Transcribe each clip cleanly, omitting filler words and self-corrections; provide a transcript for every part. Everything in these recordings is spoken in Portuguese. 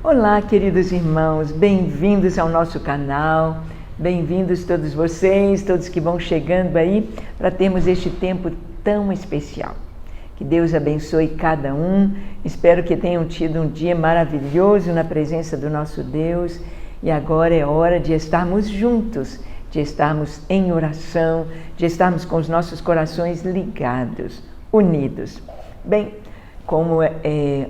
Olá, queridos irmãos, bem-vindos ao nosso canal, bem-vindos todos vocês, todos que vão chegando aí para termos este tempo tão especial. Que Deus abençoe cada um, espero que tenham tido um dia maravilhoso na presença do nosso Deus e agora é hora de estarmos juntos, de estarmos em oração, de estarmos com os nossos corações ligados, unidos. Bem, como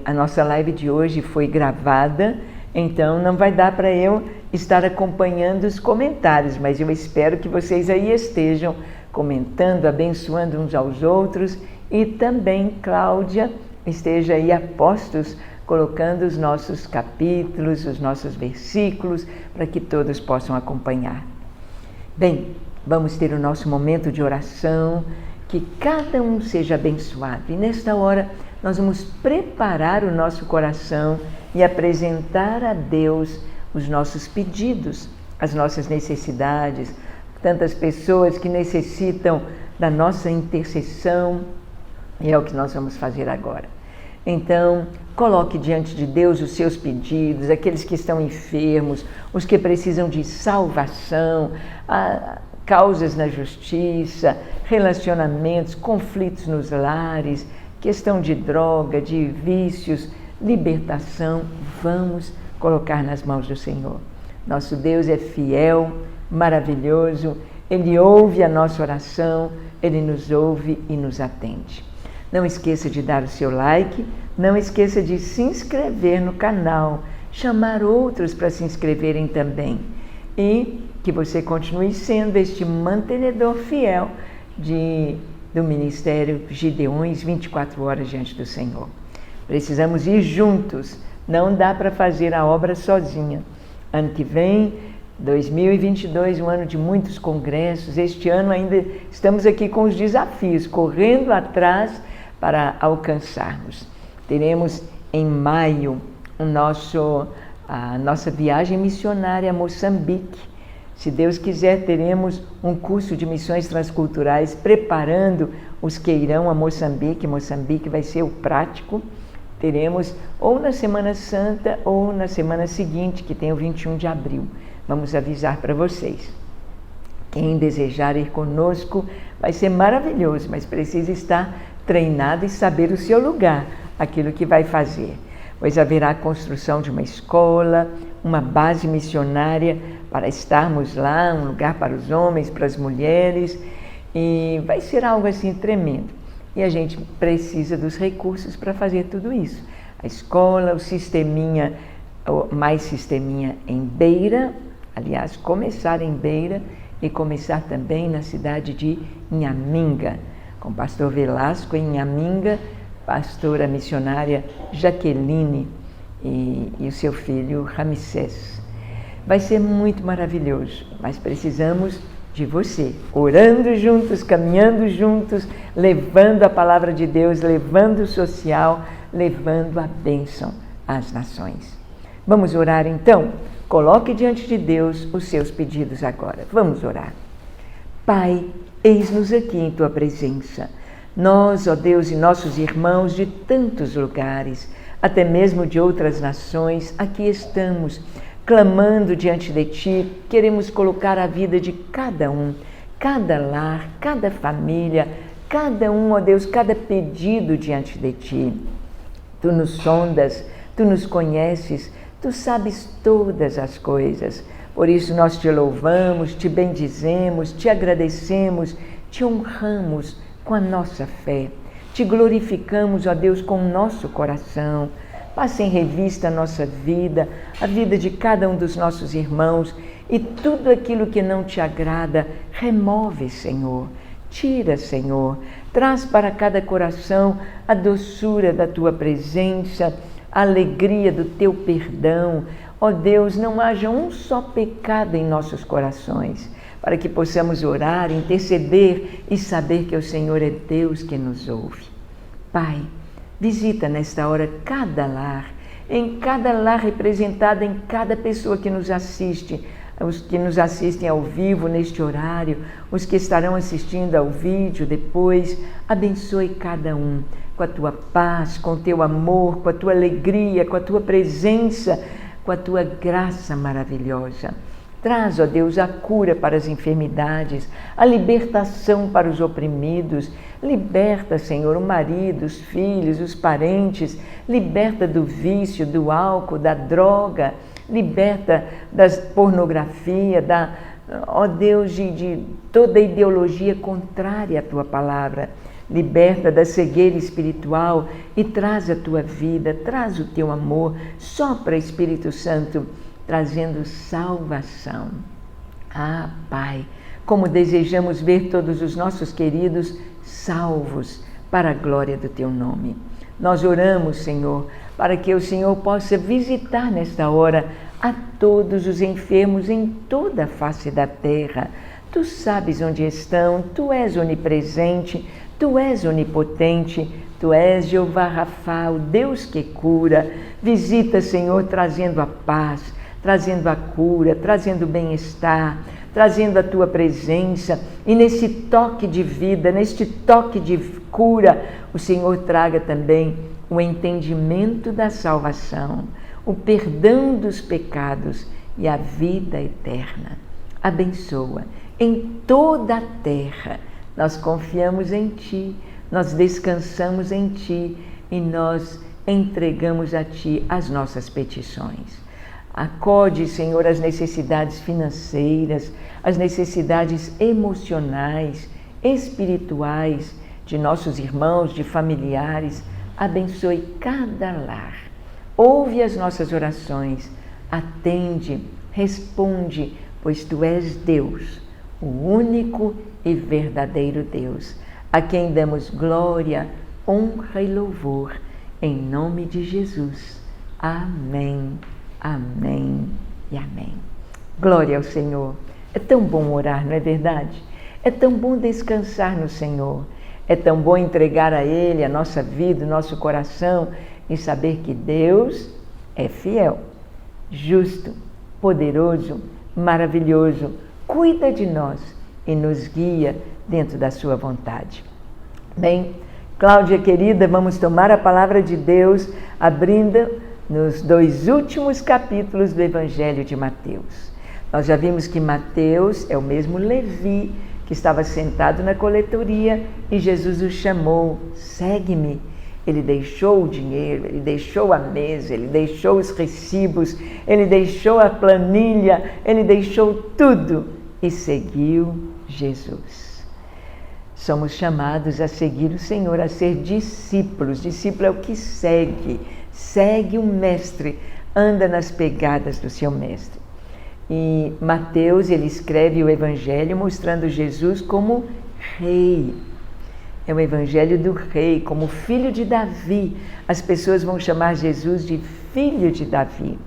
a nossa live de hoje foi gravada, então não vai dar para eu estar acompanhando os comentários, mas eu espero que vocês aí estejam comentando, abençoando uns aos outros e também Cláudia esteja aí a postos colocando os nossos capítulos, os nossos versículos, para que todos possam acompanhar. Bem, vamos ter o nosso momento de oração, que cada um seja abençoado. E nesta hora nós vamos preparar o nosso coração e apresentar a Deus os nossos pedidos, as nossas necessidades, tantas pessoas que necessitam da nossa intercessão, e é o que nós vamos fazer agora. Então, coloque diante de Deus os seus pedidos, aqueles que estão enfermos, os que precisam de salvação, causas na justiça, relacionamentos, conflitos nos lares, questão de droga, de vícios, libertação, vamos colocar nas mãos do Senhor. Nosso Deus é fiel, maravilhoso, Ele ouve a nossa oração, Ele nos ouve e nos atende. Não esqueça de dar o seu like, não esqueça de se inscrever no canal, chamar outros para se inscreverem também e que você continue sendo este mantenedor fiel do Ministério Gideões 24 horas diante do Senhor. Precisamos ir juntos, não dá para fazer a obra sozinha. Ano que vem, 2022, um ano de muitos congressos, este ano ainda estamos aqui com os desafios, correndo atrás para alcançarmos. Teremos em maio a nossa viagem missionária a Moçambique. Se Deus quiser, teremos um curso de missões transculturais preparando os que irão a Moçambique. Moçambique vai ser o prático. Teremos ou na Semana Santa ou na semana seguinte, que tem o 21 de abril. Vamos avisar para vocês. Quem desejar ir conosco vai ser maravilhoso, mas precisa estar treinado e saber o seu lugar, aquilo que vai fazer. Pois haverá a construção de uma escola, uma base missionária para estarmos lá, um lugar para os homens, para as mulheres, e vai ser algo assim tremendo. E a gente precisa dos recursos para fazer tudo isso. A escola, o sisteminha, mais sisteminha em Beira, aliás, começar em Beira e começar também na cidade de Inhaminga, com o pastor Velasco em Inhaminga, pastora missionária Jaqueline e o seu filho Ramsés. Vai ser muito maravilhoso, mas precisamos de você, orando juntos, caminhando juntos, levando a palavra de Deus, levando o social, levando a bênção às nações. Vamos orar então? Coloque diante de Deus os seus pedidos agora. Vamos orar. Pai, eis-nos aqui em Tua presença. Nós, ó Deus, e nossos irmãos de tantos lugares, até mesmo de outras nações, aqui estamos, clamando diante de Ti, queremos colocar a vida de cada um, cada lar, cada família, cada um, ó Deus, cada pedido diante de Ti. Tu nos sondas, Tu nos conheces, Tu sabes todas as coisas. Por isso nós Te louvamos, Te bendizemos, Te agradecemos, Te honramos com a nossa fé. Te glorificamos, ó Deus, com o nosso coração. Passe em revista a nossa vida, a vida de cada um dos nossos irmãos e tudo aquilo que não Te agrada, remove, Senhor. Tira, Senhor. Traz para cada coração a doçura da Tua presença, a alegria do Teu perdão. Ó Deus, não haja um só pecado em nossos corações, para que possamos orar, interceder e saber que o Senhor é Deus que nos ouve. Pai, visita nesta hora cada lar, em cada lar representado, em cada pessoa que nos assiste, os que nos assistem ao vivo neste horário, os que estarão assistindo ao vídeo depois. Abençoe cada um com a Tua paz, com o Teu amor, com a Tua alegria, com a Tua presença. com a tua graça maravilhosa. Traz, ó Deus, a cura para as enfermidades, a libertação para os oprimidos. Liberta, Senhor, o marido, os filhos, os parentes. Liberta do vício, do álcool, da droga. Liberta da pornografia, ó Deus, de toda ideologia contrária à tua palavra. Liberta da cegueira espiritual e traz a tua vida, traz o teu amor. Sopra, Espírito Santo, trazendo salvação. Ah, Pai, como desejamos ver todos os nossos queridos salvos para a glória do teu nome. Nós oramos, Senhor, para que o Senhor possa visitar nesta hora a todos os enfermos em toda a face da terra. Tu sabes onde estão, Tu és onipresente, Tu és onipotente, Tu és Jeová Rafá, o Deus que cura. Visita, Senhor, trazendo a paz, trazendo a cura, trazendo o bem-estar, trazendo a Tua presença. E nesse toque de vida, neste toque de cura, o Senhor traga também o entendimento da salvação, o perdão dos pecados e a vida eterna. Abençoa em toda a terra. Nós confiamos em Ti, nós descansamos em Ti e nós entregamos a Ti as nossas petições. Acode, Senhor, as necessidades financeiras, as necessidades emocionais, espirituais de nossos irmãos, de familiares. Abençoe cada lar. Ouve as nossas orações, atende, responde, pois Tu és Deus, o único e verdadeiro Deus, a quem damos glória, honra e louvor, em nome de Jesus. Amém, amém e amém. Glória ao Senhor. É tão bom orar, não é verdade? É tão bom descansar no Senhor. É tão bom entregar a Ele a nossa vida, o nosso coração e saber que Deus é fiel, justo, poderoso, maravilhoso, cuida de nós e nos guia dentro da sua vontade. Bem, Cláudia querida, vamos tomar a palavra de Deus abrindo nos 2 últimos capítulos do Evangelho de Mateus. Nós já vimos que Mateus é o mesmo Levi que estava sentado na coletoria e Jesus o chamou, segue-me. Ele deixou o dinheiro, ele deixou a mesa, ele deixou os recibos, ele deixou a planilha, ele deixou tudo e seguiu Jesus. Somos chamados a seguir o Senhor, a ser discípulos. Discípulo é o que segue o mestre, anda nas pegadas do seu mestre. E Mateus, ele escreve o Evangelho mostrando Jesus como rei. É o Evangelho do rei, como filho de Davi. As pessoas vão chamar Jesus de filho de Davi.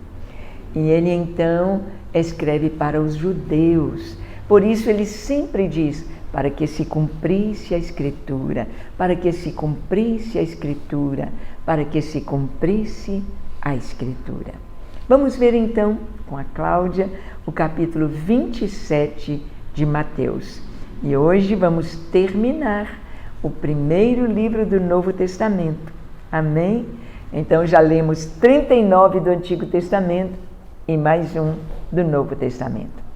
E ele então escreve para os judeus. Por isso ele sempre diz, para que se cumprisse a Escritura, para que se cumprisse a Escritura, para que se cumprisse a Escritura. Vamos ver então, com a Cláudia, o capítulo 27 de Mateus. E hoje vamos terminar o primeiro livro do Novo Testamento. Amém? Então já lemos 39 do Antigo Testamento e mais um do Novo Testamento.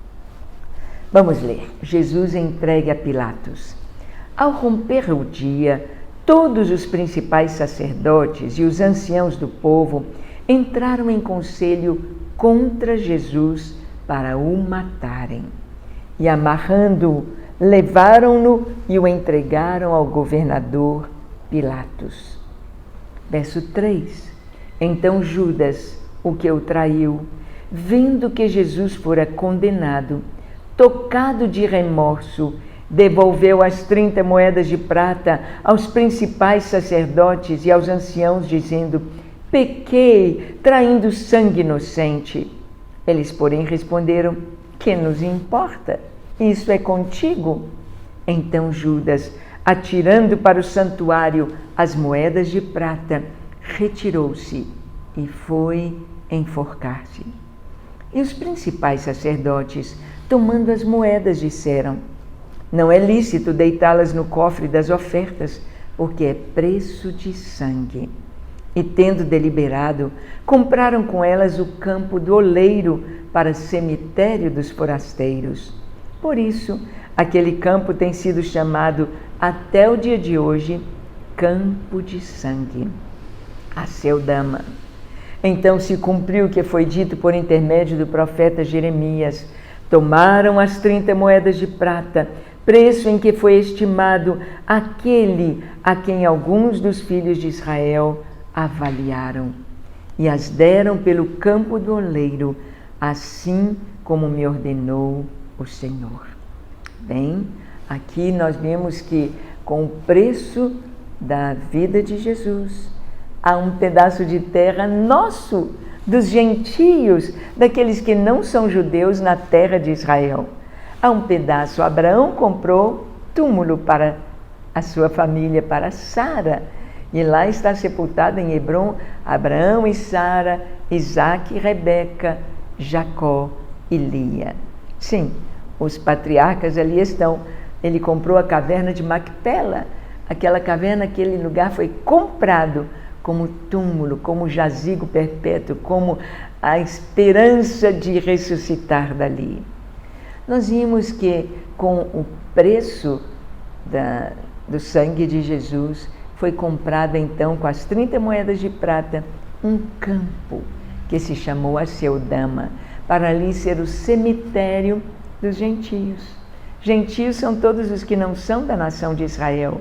Vamos ler. Jesus entregue a Pilatos. Ao romper o dia, todos os principais sacerdotes e os anciãos do povo entraram em conselho contra Jesus para o matarem. E amarrando-o, levaram-no e o entregaram ao governador Pilatos. Verso 3. Então Judas, o que o traiu, vendo que Jesus fora condenado, tocado de remorso, devolveu as 30 moedas de prata aos principais sacerdotes e aos anciãos, dizendo: pequei, traindo sangue inocente. Eles, porém, responderam: que nos importa? Isso é contigo. Então Judas, atirando para o santuário as moedas de prata, retirou-se e foi enforcar-se. E os principais sacerdotes, tomando as moedas, disseram: não é lícito deitá-las no cofre das ofertas, porque é preço de sangue. E tendo deliberado, compraram com elas o campo do oleiro para cemitério dos forasteiros. Por isso, aquele campo tem sido chamado até o dia de hoje Campo de Sangue. Aceldama. Então se cumpriu o que foi dito por intermédio do profeta Jeremias. Tomaram as 30 moedas de prata, preço em que foi estimado aquele a quem alguns dos filhos de Israel avaliaram, e as deram pelo campo do oleiro, assim como me ordenou o Senhor. Bem, aqui nós vemos que com o preço da vida de Jesus, há um pedaço de terra nosso, dos gentios, daqueles que não são judeus na terra de Israel. Há um pedaço. Abraão comprou túmulo para a sua família, para Sara. E lá está sepultado em Hebrom Abraão e Sara, Isaque e Rebeca, Jacó e Lia. Sim, os patriarcas ali estão. Ele comprou a caverna de Macpela. Aquela caverna, aquele lugar foi comprado como túmulo, como jazigo perpétuo, como a esperança de ressuscitar dali. Nós vimos que com o preço do sangue de Jesus, foi comprado então com as 30 moedas de prata um campo que se chamou Aceldama, para ali ser o cemitério dos gentios. Gentios são todos os que não são da nação de Israel.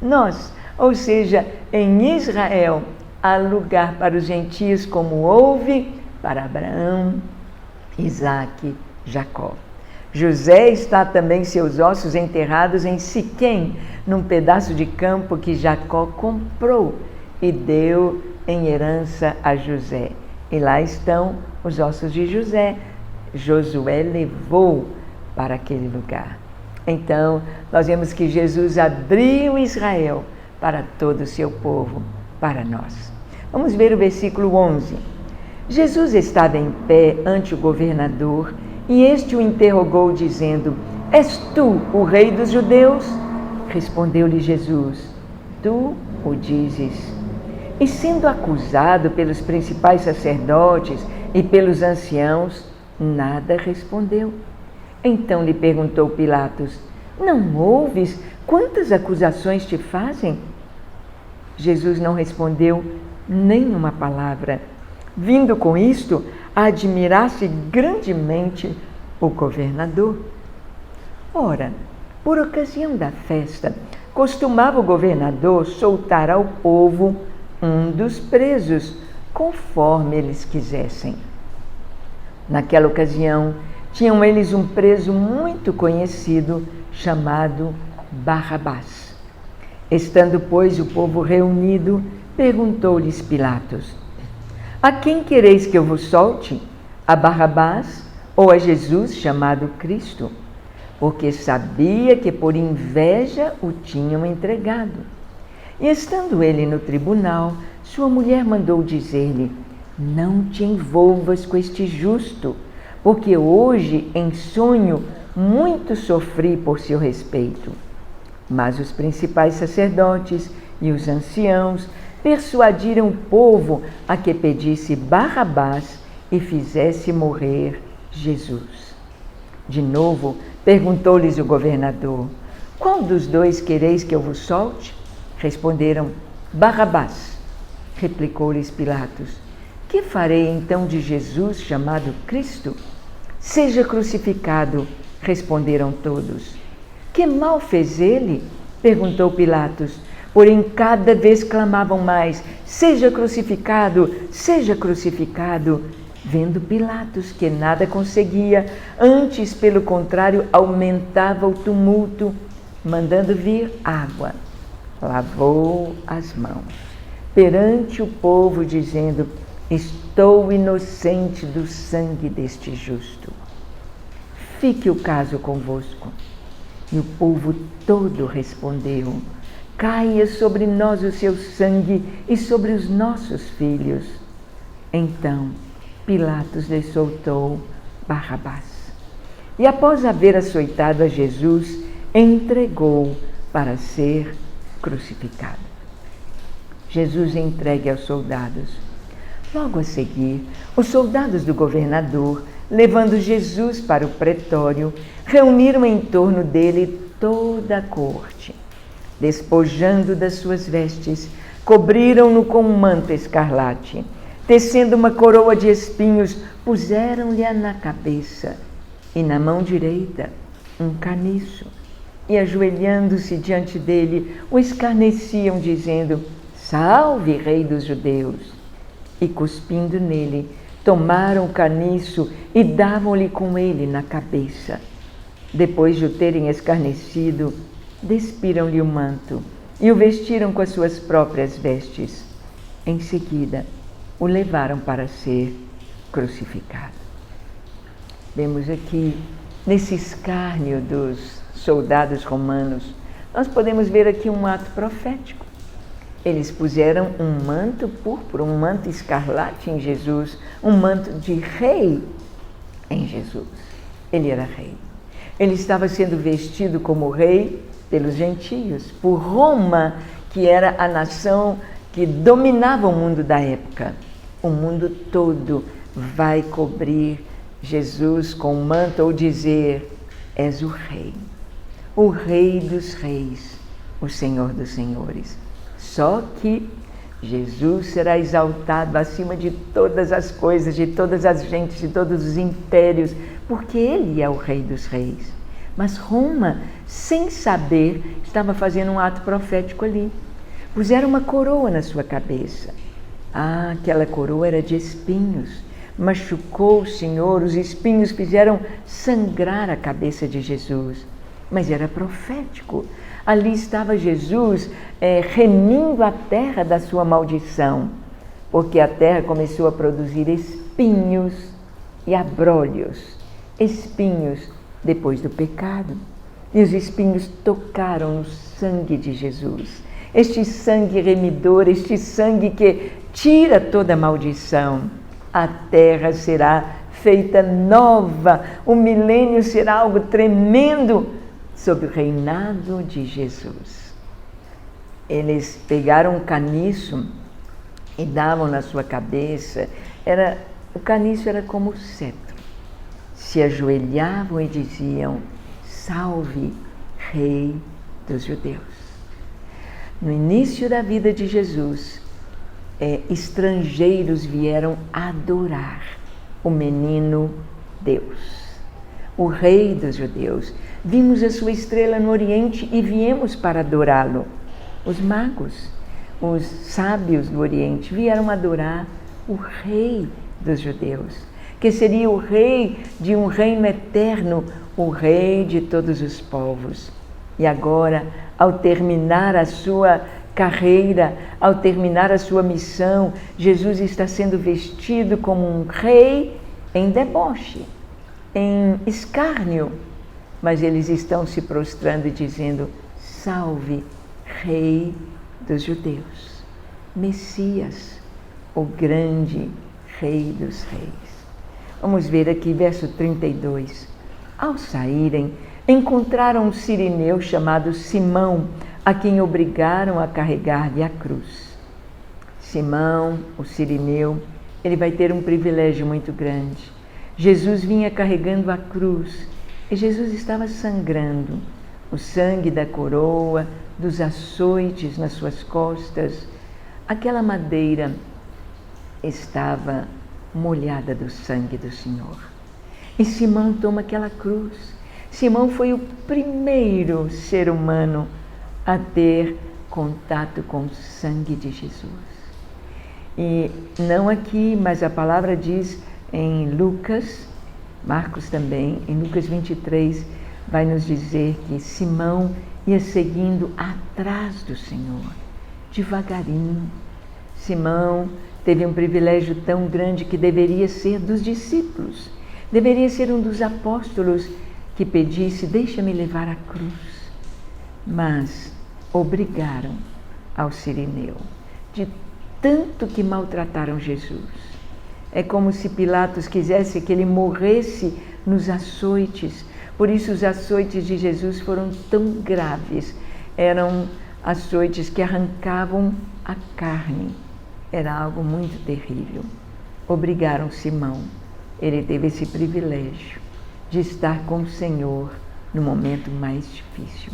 Nós, ou seja, em Israel há lugar para os gentios como houve para Abraão, Isaque, Jacó. José está também seus ossos enterrados em Siquém, num pedaço de campo que Jacó comprou e deu em herança a José. E lá estão os ossos de José. Josué levou para aquele lugar. Então, nós vemos que Jesus abriu Israel para todo o seu povo, para nós. Vamos ver o versículo 11. Jesus estava em pé ante o governador e este o interrogou, dizendo: És tu o rei dos judeus? Respondeu-lhe Jesus: Tu o dizes. E sendo acusado pelos principais sacerdotes e pelos anciãos, nada respondeu. Então lhe perguntou Pilatos: Não ouves quantas acusações te fazem? Jesus não respondeu nenhuma palavra, vindo com isto a admirar-se grandemente o governador. Ora, por ocasião da festa, costumava o governador soltar ao povo um dos presos, conforme eles quisessem. Naquela ocasião, tinham eles um preso muito conhecido, chamado Barrabás. Estando, pois, o povo reunido, perguntou-lhes Pilatos: A quem quereis que eu vos solte? A Barrabás ou a Jesus, chamado Cristo? Porque sabia que por inveja o tinham entregado. E estando ele no tribunal, sua mulher mandou dizer-lhe: Não te envolvas com este justo, porque hoje em sonho muito sofri por seu respeito. Mas os principais sacerdotes e os anciãos persuadiram o povo a que pedisse Barrabás e fizesse morrer Jesus. De novo, perguntou-lhes o governador: Qual dos dois quereis que eu vos solte? Responderam: Barrabás. Replicou-lhes Pilatos: Que farei então de Jesus, chamado Cristo? Seja crucificado, responderam todos. Que mal fez ele? Perguntou Pilatos. Porém, cada vez clamavam mais: Seja crucificado, seja crucificado. Vendo Pilatos que nada conseguia, antes, pelo contrário, aumentava o tumulto, mandando vir água, lavou as mãos perante o povo, dizendo: Estou inocente do sangue deste justo. Fique o caso convosco. E o povo todo respondeu: Caia sobre nós o seu sangue e sobre os nossos filhos. Então Pilatos lhe soltou Barrabás. E após haver açoitado a Jesus, entregou para ser crucificado. Jesus é entregue aos soldados. Logo a seguir, os soldados do governador, levando Jesus para o pretório, reuniram em torno dele toda a corte. Despojando das suas vestes, cobriram-no com um manto escarlate. Tecendo uma coroa de espinhos, puseram-lhe-a na cabeça, e na mão direita um caniço. E ajoelhando-se diante dele, o escarneciam, dizendo: Salve, Rei dos Judeus! E cuspindo nele, tomaram o caniço e davam-lhe com ele na cabeça. Depois de o terem escarnecido, despiram-lhe o manto e o vestiram com as suas próprias vestes. Em seguida, o levaram para ser crucificado. Vemos aqui, nesse escárnio dos soldados romanos, nós podemos ver aqui um ato profético. Eles puseram um manto púrpura, um manto escarlate em Jesus, um manto de rei em Jesus. Ele era rei. Ele estava sendo vestido como rei pelos gentios, por Roma, que era a nação que dominava o mundo da época. O mundo todo vai cobrir Jesus com um manto ou dizer: és o Rei dos reis, o Senhor dos senhores. Só que Jesus será exaltado acima de todas as coisas, de todas as gentes, de todos os impérios, porque Ele é o Rei dos reis. Mas Roma, sem saber, estava fazendo um ato profético ali. Puseram uma coroa na sua cabeça. Aquela coroa era de espinhos. Machucou o Senhor, os espinhos fizeram sangrar a cabeça de Jesus. Mas era profético. Ali estava Jesus remindo a terra da sua maldição, porque a terra começou a produzir espinhos e abrolhos. Espinhos depois do pecado. E os espinhos tocaram no sangue de Jesus. Este sangue remidor, este sangue que tira toda maldição. A terra será feita nova, o milênio será algo tremendo sob o reinado de Jesus. Eles pegaram um caniço e davam na sua cabeça. O caniço era como cetro. Se ajoelhavam e diziam: Salve, Rei dos Judeus. No início da vida de Jesus, estrangeiros vieram adorar o menino Deus, o Rei dos Judeus. Vimos a sua estrela no Oriente e viemos para adorá-lo. Os magos, os sábios do Oriente, vieram adorar o Rei dos Judeus, que seria o Rei de um reino eterno, o Rei de todos os povos. E agora, ao terminar a sua carreira, ao terminar a sua missão, Jesus está sendo vestido como um rei em deboche, em escárnio. Mas eles estão se prostrando e dizendo: Salve, Rei dos Judeus, Messias, o grande Rei dos reis. Vamos ver aqui, verso 32. Ao saírem, encontraram um sirineu chamado Simão, a quem obrigaram a carregar-lhe a cruz. Simão, o sirineu, ele vai ter um privilégio muito grande. Jesus vinha carregando a cruz e Jesus estava sangrando. O sangue da coroa, dos açoites nas suas costas, aquela madeira estava molhada do sangue do Senhor. E Simão toma aquela cruz. Simão foi o primeiro ser humano a ter contato com o sangue de Jesus. E não aqui, mas a palavra diz em Lucas, Marcos também, em Lucas 23, vai nos dizer que Simão ia seguindo atrás do Senhor, devagarinho. Simão teve um privilégio tão grande que deveria ser dos discípulos, deveria ser um dos apóstolos que pedisse: deixa-me levar a cruz. Mas obrigaram ao sirineu, de tanto que maltrataram Jesus. É como se Pilatos quisesse que ele morresse nos açoites. Por isso os açoites de Jesus foram tão graves. Eram açoites que arrancavam a carne era algo muito terrível. Obrigaram Simão. Ele teve esse privilégio de estar com o Senhor no momento mais difícil.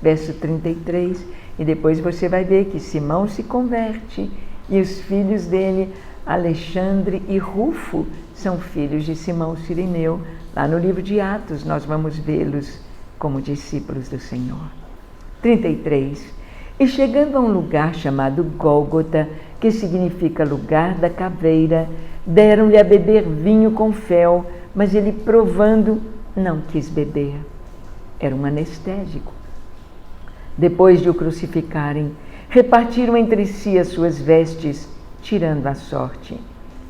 Verso 33, e depois você vai ver que Simão se converte e os filhos dele, Alexandre e Rufo, são filhos de Simão Cirineu. Lá no livro de Atos nós vamos vê-los como discípulos do Senhor. 33. E chegando a um lugar chamado Gólgota, que significa lugar da caveira, deram-lhe a beber vinho com fel, mas ele, provando, não quis beber. Era um anestésico. Depois de o crucificarem, repartiram entre si as suas vestes, tirando a sorte,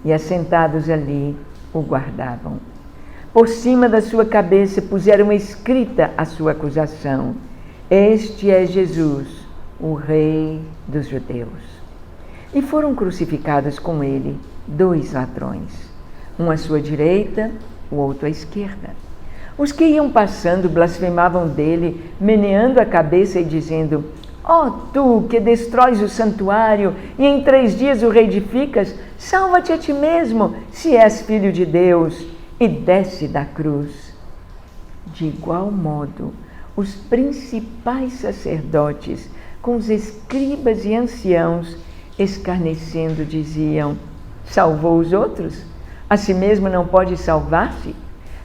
e assentados ali o guardavam. Por cima da sua cabeça puseram escrita a sua acusação: Este é Jesus, o Rei dos Judeus. E foram crucificados com ele 2 ladrões, um à sua direita, o outro à esquerda. Os que iam passando blasfemavam dele, meneando a cabeça e dizendo: Ó tu que destróis o santuário e em 3 dias o reedificas, salva-te a ti mesmo, se és filho de Deus, e desce da cruz. De igual modo, os principais sacerdotes, com os escribas e anciãos, escarnecendo, diziam: Salvou os outros? A si mesmo não pode salvar-se?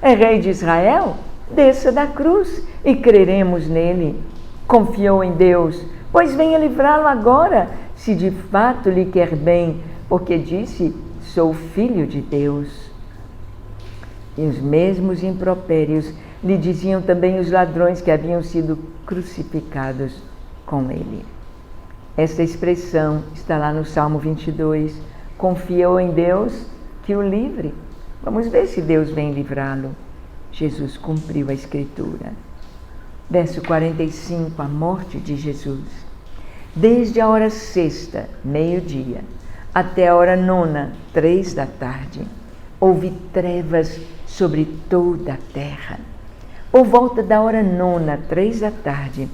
É rei de Israel? Desça da cruz e creremos nele. Confiou em Deus, pois venha livrá-lo agora, se de fato lhe quer bem, porque disse: Sou filho de Deus. E os mesmos impropérios lhe diziam também os ladrões que haviam sido crucificados com ele. Esta expressão está lá no Salmo 22. Confiou em Deus que o livre. Vamos ver se Deus vem livrá-lo. Jesus cumpriu a Escritura. Verso 45, a morte de Jesus. Desde a hora 6ª, meio-dia, até a hora 9ª, 3 da tarde, houve trevas sobre toda a terra. Por volta da hora 9ª, 3 da tarde,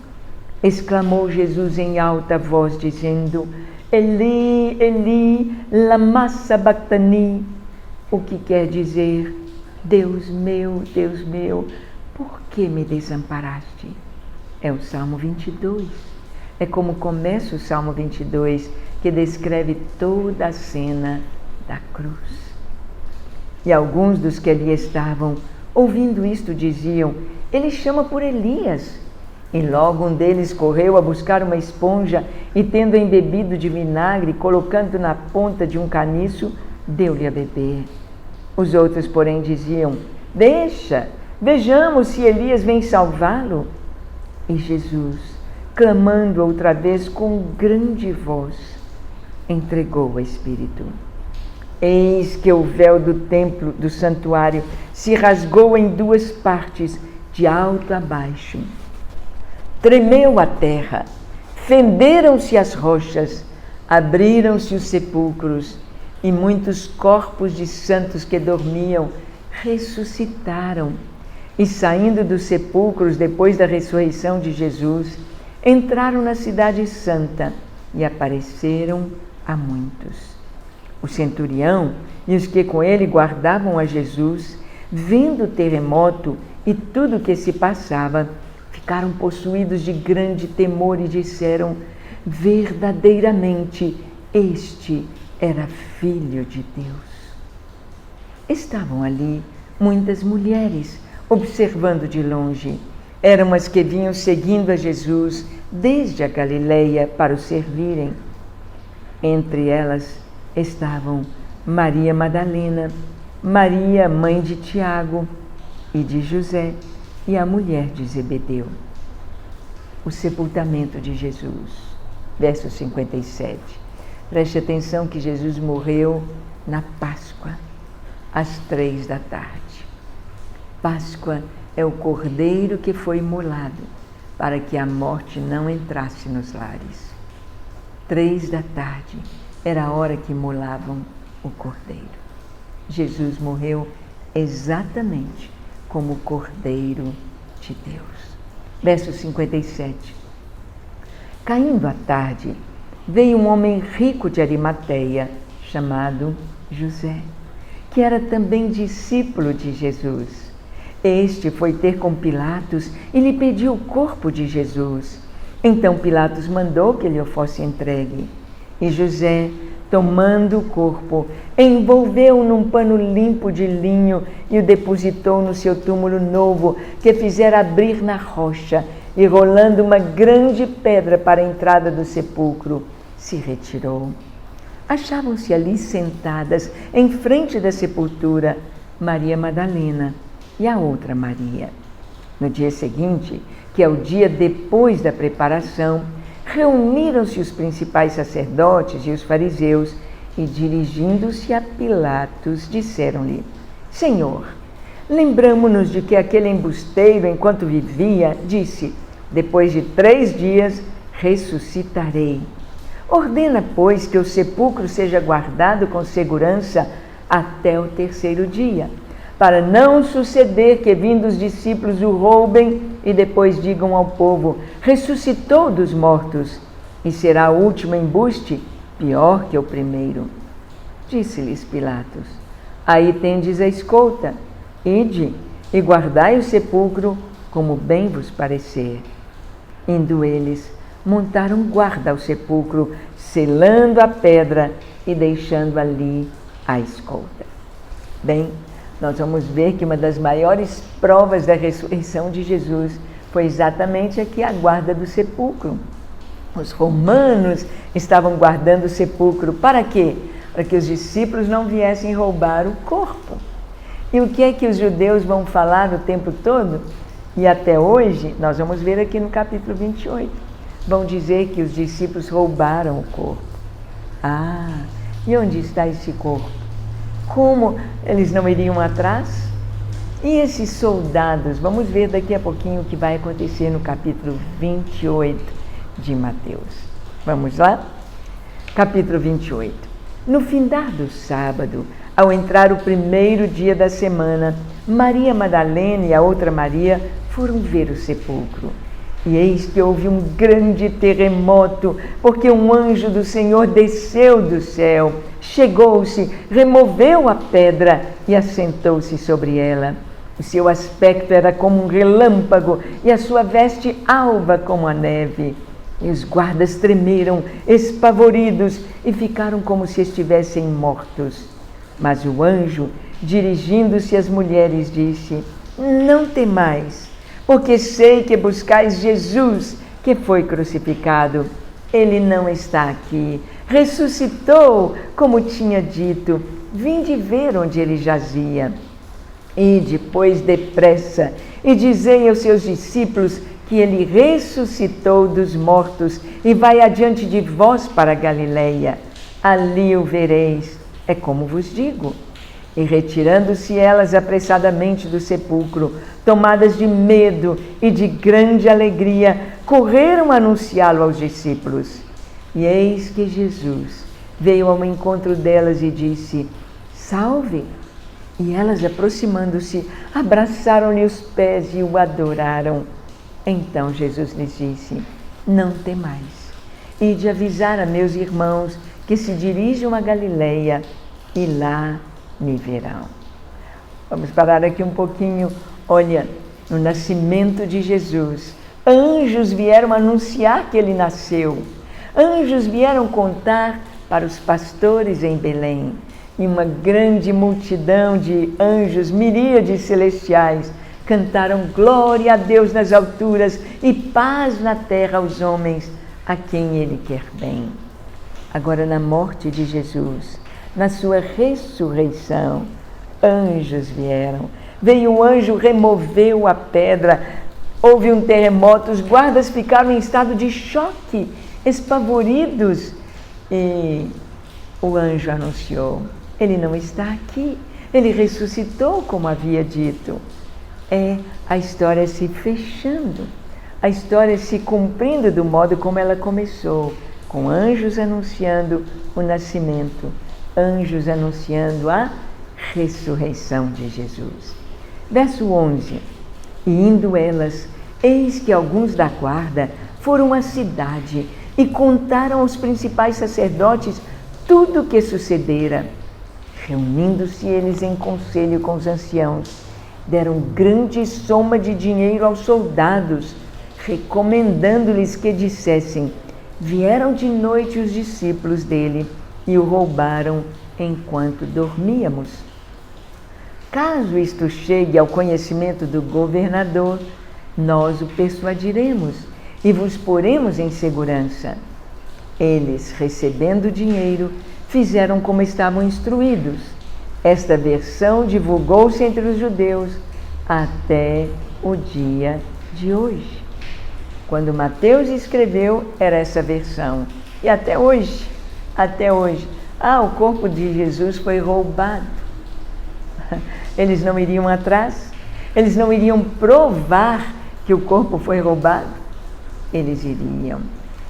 exclamou Jesus em alta voz, dizendo: Eli, Eli, lama sabachthani, o que quer dizer: Deus meu, por que me desamparaste? É o Salmo 22. É como começa o Salmo 22, que descreve toda a cena da cruz. E alguns dos que ali estavam, ouvindo isto, diziam: Ele chama por Elias. E logo um deles correu a buscar uma esponja e, tendo embebido de vinagre, colocando na ponta de um caniço, deu-lhe a beber. Os outros, porém, diziam: Deixa, vejamos se Elias vem salvá-lo. E Jesus, clamando outra vez com grande voz, entregou o Espírito. Eis que o véu do templo, do santuário, se rasgou em 2 partes, de alto a baixo. Tremeu a terra, fenderam-se as rochas, abriram-se os sepulcros, e muitos corpos de santos que dormiam ressuscitaram. E saindo dos sepulcros depois da ressurreição de Jesus, entraram na cidade santa e apareceram a muitos. O centurião e os que com ele guardavam a Jesus, vendo o terremoto e tudo o que se passava, ficaram possuídos de grande temor e disseram: Verdadeiramente, este era Filho de Deus. Estavam ali muitas mulheres, observando de longe. Eram as que vinham seguindo a Jesus desde a Galileia para o servirem. Entre elas estavam Maria Madalena, Maria, mãe de Tiago e de José, e a mulher de Zebedeu. O sepultamento de Jesus. Verso 57. Preste atenção que Jesus morreu na Páscoa, às 3 da tarde. Páscoa é o cordeiro que foi imolado para que a morte não entrasse nos lares. 3 da tarde era a hora que imolavam o cordeiro. Jesus morreu exatamente como o Cordeiro de Deus. Verso 57. Caindo a tarde, veio um homem rico de Arimateia, chamado José, que era também discípulo de Jesus. Este foi ter com Pilatos e lhe pediu o corpo de Jesus. Então Pilatos mandou que lhe fosse entregue. E José, tomando o corpo, envolveu-o num pano limpo de linho e o depositou no seu túmulo novo, que fizera abrir na rocha, e rolando uma grande pedra para a entrada do sepulcro, se retirou. Achavam-se ali sentadas, em frente da sepultura, Maria Madalena e a outra Maria. No dia seguinte, que é o dia depois da preparação, reuniram-se os principais sacerdotes e os fariseus e, dirigindo-se a Pilatos, disseram-lhe: Senhor, lembramo-nos de que aquele embusteiro, enquanto vivia, disse: depois de 3 dias ressuscitarei. Ordena, pois, que o sepulcro seja guardado com segurança até o 3º dia, para não suceder que, vindo os discípulos, o roubem e depois digam ao povo: ressuscitou dos mortos, e será o último embuste pior que o primeiro. Disse-lhes Pilatos: aí tendes a escolta, ide e guardai o sepulcro como bem vos parecer. Indo eles, montaram guarda ao sepulcro, selando a pedra e deixando ali a escolta. Bem, nós vamos ver que uma das maiores provas da ressurreição de Jesus foi exatamente aqui a guarda do sepulcro. Os romanos estavam guardando o sepulcro. Para quê? Para que os discípulos não viessem roubar o corpo. E o que é que os judeus vão falar o tempo todo? E até hoje, nós vamos ver aqui no capítulo 28, vão dizer que os discípulos roubaram o corpo. Ah, e onde está esse corpo? Como eles não iriam atrás? E esses soldados, vamos ver daqui a pouquinho o que vai acontecer no capítulo 28 de Mateus. Vamos lá? Capítulo 28. No findar do sábado, ao entrar o 1º dia da semana, Maria Madalena e a outra Maria foram ver o sepulcro. E eis que houve um grande terremoto, porque um anjo do Senhor desceu do céu, chegou-se, removeu a pedra e assentou-se sobre ela. O seu aspecto era como um relâmpago e a sua veste alva como a neve. E os guardas tremeram, espavoridos, e ficaram como se estivessem mortos. Mas o anjo, dirigindo-se às mulheres, disse: não temais, porque sei que buscais Jesus, que foi crucificado. Ele não está aqui, ressuscitou, como tinha dito. Vinde ver onde ele jazia. Ide, pois, depressa, e dizei aos seus discípulos que ele ressuscitou dos mortos e vai adiante de vós para a Galileia. Ali o vereis, é como vos digo. E retirando-se elas apressadamente do sepulcro, tomadas de medo e de grande alegria, correram a anunciá-lo aos discípulos. E eis que Jesus veio ao encontro delas e disse: salve! E elas, aproximando-se, abraçaram-lhe os pés e o adoraram. Então Jesus lhes disse: não temais, ide avisar a meus irmãos que se dirijam a Galileia e lá me verão. Vamos parar aqui um pouquinho. Olha, no nascimento de Jesus, anjos vieram anunciar que ele nasceu. Anjos vieram contar para os pastores em Belém. E uma grande multidão de anjos, miríades celestiais, cantaram glória a Deus nas alturas e paz na terra aos homens a quem ele quer bem. Agora, na morte de Jesus, na sua ressurreição, anjos vieram. Veio o anjo, removeu a pedra, houve um terremoto, os guardas ficaram em estado de choque, espavoridos. E o anjo anunciou: ele não está aqui, ele ressuscitou, como havia dito. É a história se fechando, a história se cumprindo do modo como ela começou, com anjos anunciando o nascimento, anjos anunciando a ressurreição de Jesus. Verso 11. E indo elas, eis que alguns da guarda foram à cidade e contaram aos principais sacerdotes tudo o que sucedera. Reunindo-se eles em conselho com os anciãos, deram grande soma de dinheiro aos soldados, recomendando-lhes que dissessem: vieram de noite os discípulos dele e o roubaram enquanto dormíamos. Caso isto chegue ao conhecimento do governador, nós o persuadiremos e vos poremos em segurança. Eles, recebendo o dinheiro, fizeram como estavam instruídos. Esta versão divulgou-se entre os judeus até o dia de hoje. Quando Mateus escreveu, era essa versão. E até hoje. O corpo de Jesus foi roubado. Eles não iriam atrás? Eles não iriam provar que o corpo foi roubado? Eles iriam.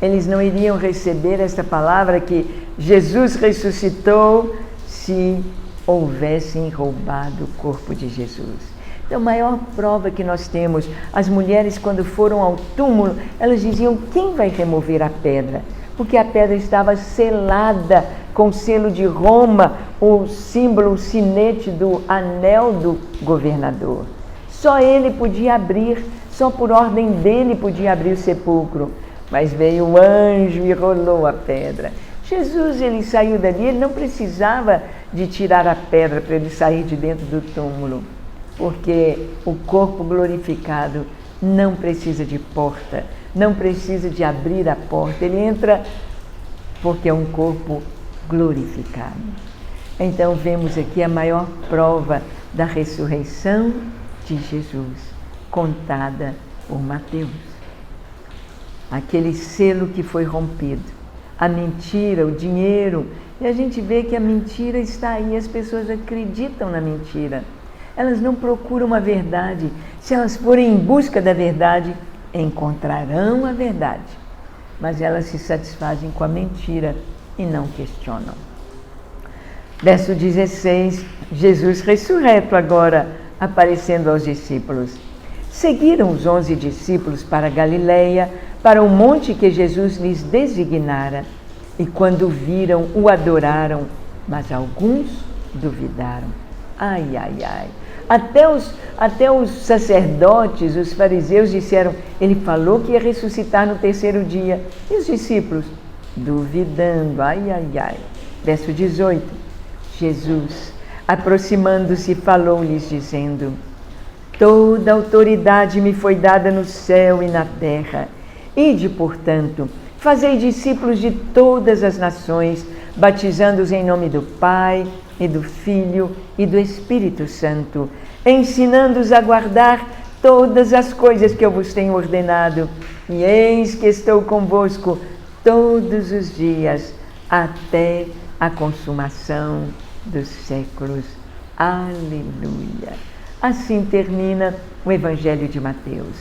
Eles não iriam receber esta palavra que Jesus ressuscitou se houvessem roubado o corpo de Jesus. Então, a maior prova que nós temos, as mulheres quando foram ao túmulo, elas diziam: quem vai remover a pedra? Porque a pedra estava selada com o selo de Roma, o símbolo, o sinete do anel do governador. Só ele podia abrir, só por ordem dele podia abrir o sepulcro. Mas veio o anjo e rolou a pedra. Jesus, ele saiu dali, ele não precisava de tirar a pedra para ele sair de dentro do túmulo, porque o corpo glorificado não precisa de porta, não precisa de abrir a porta, ele entra porque é um corpo glorificado. Então vemos aqui a maior prova da ressurreição de Jesus, contada por Mateus. Aquele selo que foi rompido, a mentira, o dinheiro, e a gente vê que a mentira está aí, as pessoas acreditam na mentira. Elas não procuram a verdade. Se elas forem em busca da verdade, encontrarão a verdade. Mas elas se satisfazem com a mentira e não questionam. Verso 16, Jesus ressurreto agora, aparecendo aos discípulos. Seguiram os 11 discípulos para Galileia, para o monte que Jesus lhes designara. E quando viram, o adoraram, mas alguns duvidaram. Ai. Até os sacerdotes, os fariseus disseram: ele falou que ia ressuscitar no terceiro dia. E os discípulos? Duvidando. Ai. Verso 18. Jesus, aproximando-se, falou-lhes, dizendo: toda autoridade me foi dada no céu e na terra. Ide, portanto, fazei discípulos de todas as nações, batizando-os em nome do Pai, e do Filho e do Espírito Santo, ensinando-os a guardar todas as coisas que eu vos tenho ordenado. E eis que estou convosco todos os dias, até a consumação dos séculos. Aleluia! Assim termina o Evangelho de Mateus.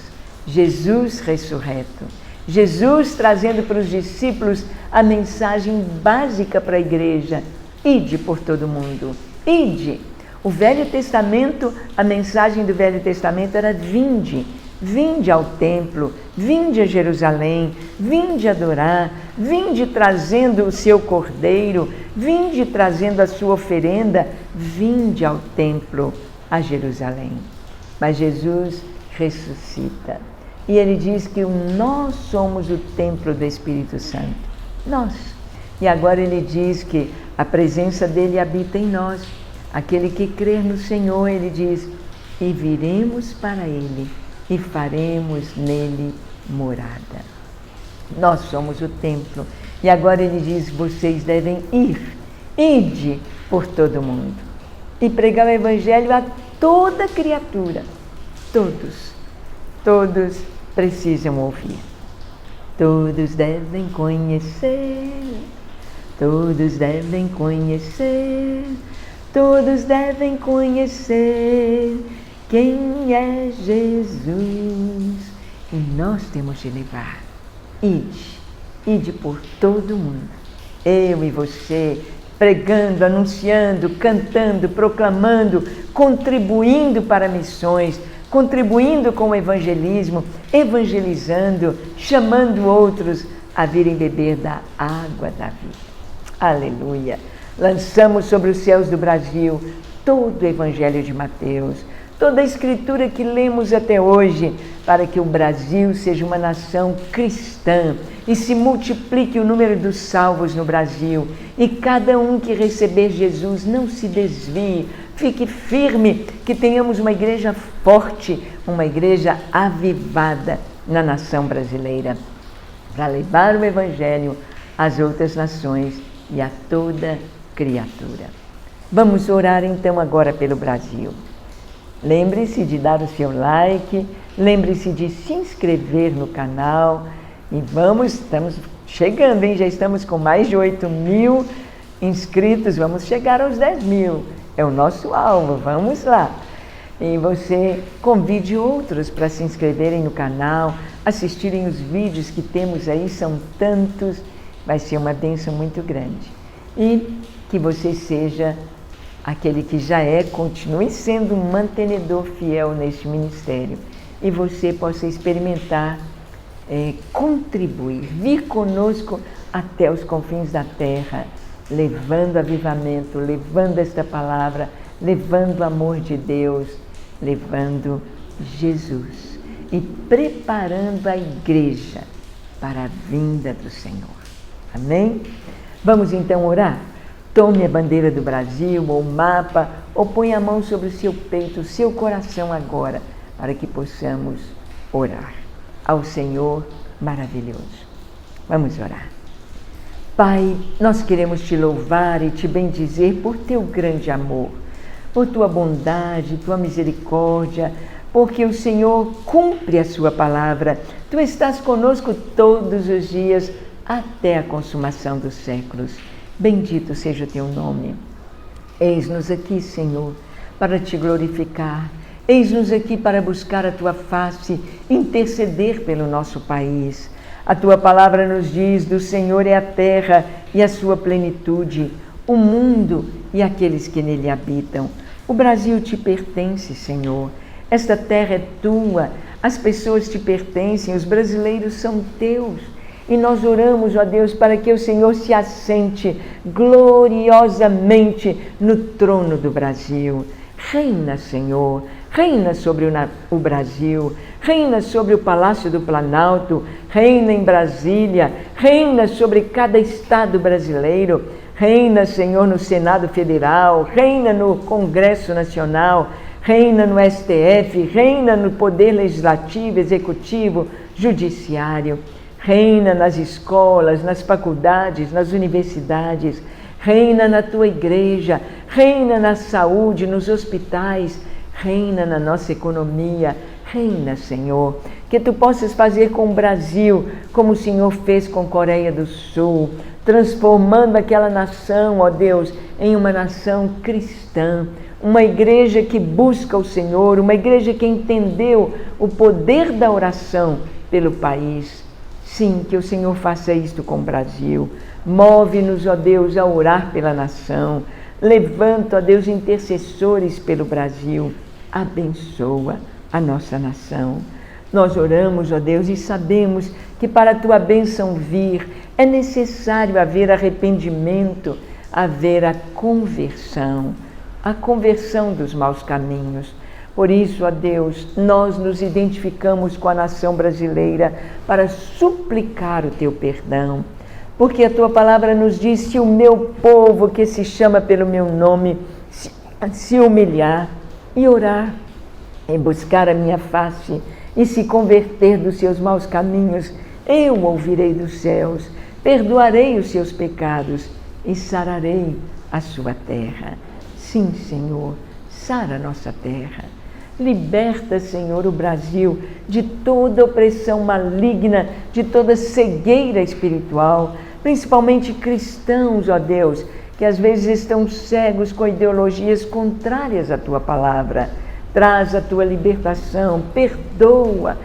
Jesus ressurreto. Jesus trazendo para os discípulos a mensagem básica para a igreja: ide por todo mundo, ide. O Velho Testamento, a mensagem do Velho Testamento era: vinde, vinde ao templo, vinde a Jerusalém, vinde adorar, vinde trazendo o seu cordeiro, vinde trazendo a sua oferenda, vinde ao templo, a Jerusalém. Mas Jesus ressuscita. E ele diz que nós somos o templo do Espírito Santo. Nós. E agora ele diz que a presença dele habita em nós. Aquele que crer no Senhor, ele diz: e viremos para ele e faremos nele morada. Nós somos o templo. E agora ele diz: vocês devem ir. Ide por todo mundo. E pregar o Evangelho a toda criatura. Todos precisam ouvir. Todos devem conhecer, todos devem conhecer, todos devem conhecer quem é Jesus. E nós temos de levar. Ide por todo mundo. Eu e você, pregando, anunciando, cantando, proclamando, contribuindo para missões, contribuindo com o evangelismo, evangelizando, chamando outros a virem beber da água da vida. Aleluia! Lançamos sobre os céus do Brasil todo o Evangelho de Mateus, toda a escritura que lemos até hoje, para que o Brasil seja uma nação cristã e se multiplique o número dos salvos no Brasil. E cada um que receber Jesus não se desvie, fique firme, que tenhamos uma igreja forte, uma igreja avivada na nação brasileira, para levar o Evangelho às outras nações e a toda criatura. Vamos orar então agora pelo Brasil. Lembre-se de dar o seu like, lembre-se de se inscrever no canal e estamos chegando, hein? Já estamos com mais de 8.000 inscritos, vamos chegar aos 10.000, é o nosso alvo, vamos lá. E você convide outros para se inscreverem no canal, assistirem os vídeos que temos aí, são tantos, vai ser uma bênção muito grande. E que você seja aquele que já continue sendo um mantenedor fiel neste ministério e você possa experimentar, contribuir, vir conosco até os confins da terra, levando avivamento, levando esta palavra, levando o amor de Deus, levando Jesus e preparando a igreja para a vinda do Senhor. Amém? Vamos então orar? Tome a bandeira do Brasil, ou o mapa, ou põe a mão sobre o seu peito, o seu coração agora, para que possamos orar ao Senhor maravilhoso. Vamos orar. Pai, nós queremos te louvar e te bendizer por teu grande amor, por tua bondade, tua misericórdia, porque o Senhor cumpre a sua palavra. Tu estás conosco todos os dias até a consumação dos séculos. Bendito seja o teu nome. Eis-nos aqui, Senhor, para te glorificar. Eis-nos aqui para buscar a tua face, interceder pelo nosso país. A tua palavra nos diz: do Senhor é a terra e a sua plenitude, o mundo e aqueles que nele habitam. O Brasil te pertence, Senhor. Esta terra é tua, as pessoas te pertencem, os brasileiros são teus. E nós oramos, ó Deus, para que o Senhor se assente gloriosamente no trono do Brasil. Reina, Senhor, reina sobre o Brasil, reina sobre o Palácio do Planalto, reina em Brasília, reina sobre cada estado brasileiro, reina, Senhor, no Senado Federal, reina no Congresso Nacional, reina no STF, reina no Poder Legislativo, Executivo, Judiciário. Reina nas escolas, nas faculdades, nas universidades, reina na tua igreja, reina na saúde, nos hospitais, reina na nossa economia, reina, Senhor, que tu possas fazer com o Brasil como o Senhor fez com a Coreia do Sul, transformando aquela nação, ó Deus, em uma nação cristã, uma igreja que busca o Senhor, uma igreja que entendeu o poder da oração pelo país. Sim, que o Senhor faça isto com o Brasil. Move-nos, ó Deus, a orar pela nação. Levanta, ó Deus, intercessores pelo Brasil. Abençoa a nossa nação. Nós oramos, ó Deus, e sabemos que para a tua bênção vir é necessário haver arrependimento, haver a conversão dos maus caminhos. Por isso, ó Deus, nós nos identificamos com a nação brasileira para suplicar o teu perdão. Porque a tua palavra nos diz: se o meu povo, que se chama pelo meu nome, se humilhar e orar, e buscar a minha face, e se converter dos seus maus caminhos, eu ouvirei dos céus, perdoarei os seus pecados e sararei a sua terra. Sim, Senhor, sara a nossa terra. Liberta, Senhor, o Brasil de toda opressão maligna, de toda cegueira espiritual, principalmente cristãos, ó Deus, que às vezes estão cegos com ideologias contrárias à tua palavra. Traz a tua libertação, perdoa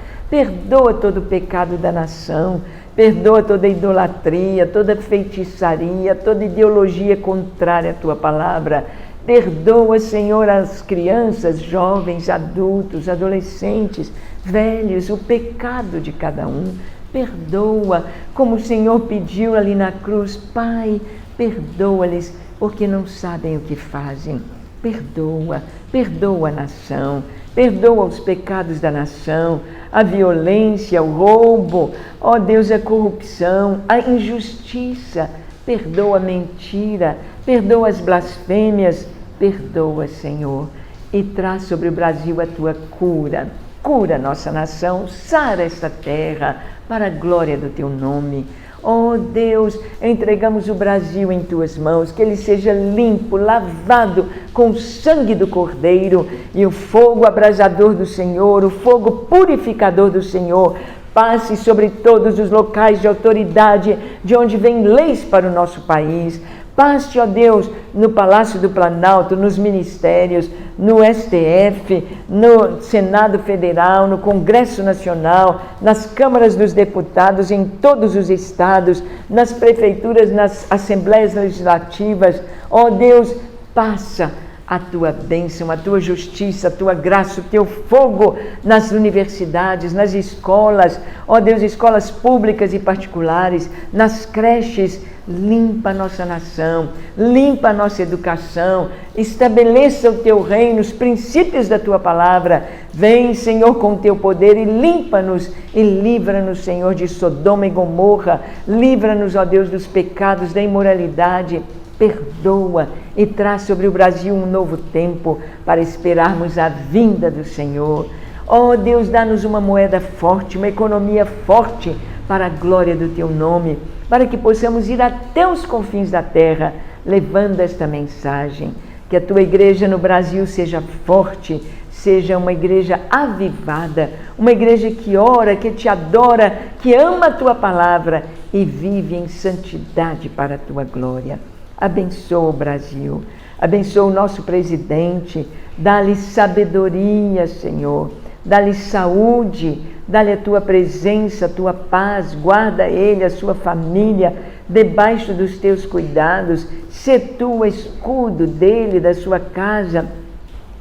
todo o pecado da nação, perdoa toda idolatria, toda feitiçaria, toda ideologia contrária à tua palavra. Perdoa, Senhor, as crianças, jovens, adultos, adolescentes, velhos, o pecado de cada um. perdoa, como o Senhor pediu ali na cruz. Pai, perdoa-lhes, porque não sabem o que fazem. Perdoa, perdoa a nação, perdoa os pecados da nação, a violência, o roubo, ó Deus, a corrupção, a injustiça, perdoa a mentira, perdoa as blasfêmias, perdoa, Senhor, e traz sobre o Brasil a tua cura. Cura a nossa nação, sara esta terra, para a glória do teu nome. Oh Deus, entregamos o Brasil em tuas mãos, que ele seja limpo, lavado com o sangue do Cordeiro, e o fogo abrasador do Senhor, o fogo purificador do Senhor, passe sobre todos os locais de autoridade, de onde vêm leis para o nosso país. Passe, ó Deus, no Palácio do Planalto, nos ministérios, no STF, no Senado Federal, no Congresso Nacional, nas câmaras dos deputados em todos os estados, nas prefeituras, nas assembleias legislativas. Ó Deus, passa a tua bênção, a tua justiça, a tua graça, o teu fogo nas universidades, nas escolas, ó Deus, escolas públicas e particulares, nas creches. Limpa a nossa nação, limpa a nossa educação, estabeleça o teu reino, os princípios da tua palavra. Vem, Senhor, com o teu poder e limpa-nos e livra-nos, Senhor, de Sodoma e Gomorra. Livra-nos, ó Deus, dos pecados, da imoralidade. Perdoa e traz sobre o Brasil um novo tempo para esperarmos a vinda do Senhor. Ó Deus, dá-nos uma moeda forte, uma economia forte para a glória do teu nome, para que possamos ir até os confins da terra, levando esta mensagem. Que a tua igreja no Brasil seja forte, seja uma igreja avivada, uma igreja que ora, que te adora, que ama a tua palavra e vive em santidade para a tua glória. Abençoa o Brasil, abençoa o nosso presidente, dá-lhe sabedoria, Senhor, dá-lhe saúde, dá-lhe a tua presença, a tua paz, guarda ele, a sua família, debaixo dos teus cuidados, sê tu o escudo dele, da sua casa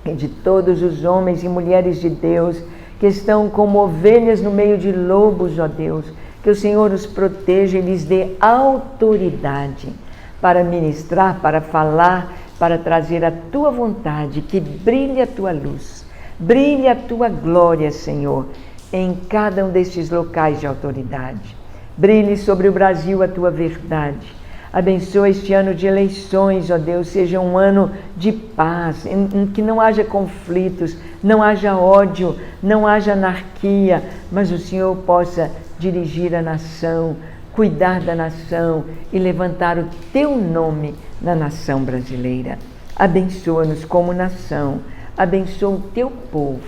e de todos os homens e mulheres de Deus que estão como ovelhas no meio de lobos, ó Deus, que o Senhor os proteja e lhes dê autoridade para ministrar, para falar, para trazer a tua vontade, que brilhe a tua luz, brilhe a tua glória, Senhor, em cada um destes locais de autoridade. Brilhe sobre o Brasil a tua verdade. Abençoa este ano de eleições, ó Deus, seja um ano de paz, em que não haja conflitos, não haja ódio, não haja anarquia, mas o Senhor possa dirigir a nação, cuidar da nação e levantar o teu nome na nação brasileira. Abençoa-nos como nação, abençoa o teu povo.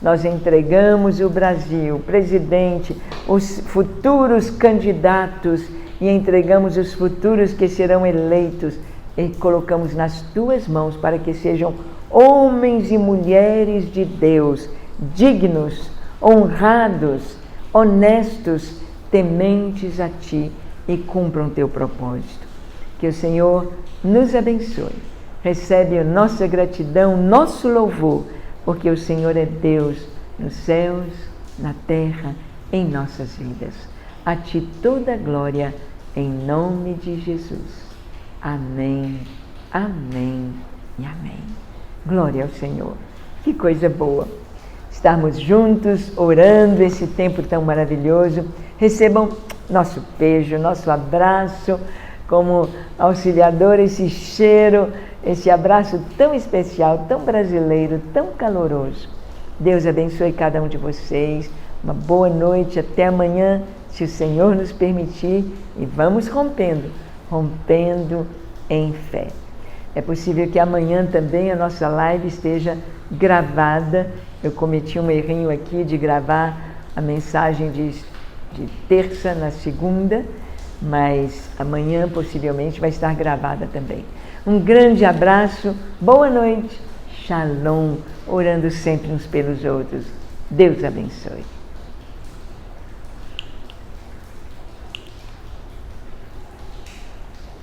Nós entregamos o Brasil, o presidente, os futuros candidatos e entregamos os futuros que serão eleitos e colocamos nas tuas mãos para que sejam homens e mulheres de Deus, dignos, honrados, honestos, tementes a ti e cumpram teu propósito. Que o Senhor nos abençoe. Recebe a nossa gratidão, nosso louvor, porque o Senhor é Deus nos céus, na terra, em nossas vidas. A ti toda a glória, em nome de Jesus. Amém, amém e amém. Glória ao Senhor. Que coisa boa estarmos juntos, orando esse tempo tão maravilhoso. Recebam nosso beijo, nosso abraço, como auxiliador, esse cheiro, esse abraço tão especial, tão brasileiro, tão caloroso. Deus abençoe cada um de vocês. Uma boa noite, até amanhã, se o Senhor nos permitir. E vamos rompendo em fé. É possível que amanhã também a nossa live esteja gravada. Eu cometi um errinho aqui de gravar a mensagem de terça na segunda, mas amanhã possivelmente vai estar gravada também. Um grande abraço, boa noite, shalom, orando sempre uns pelos outros. Deus abençoe.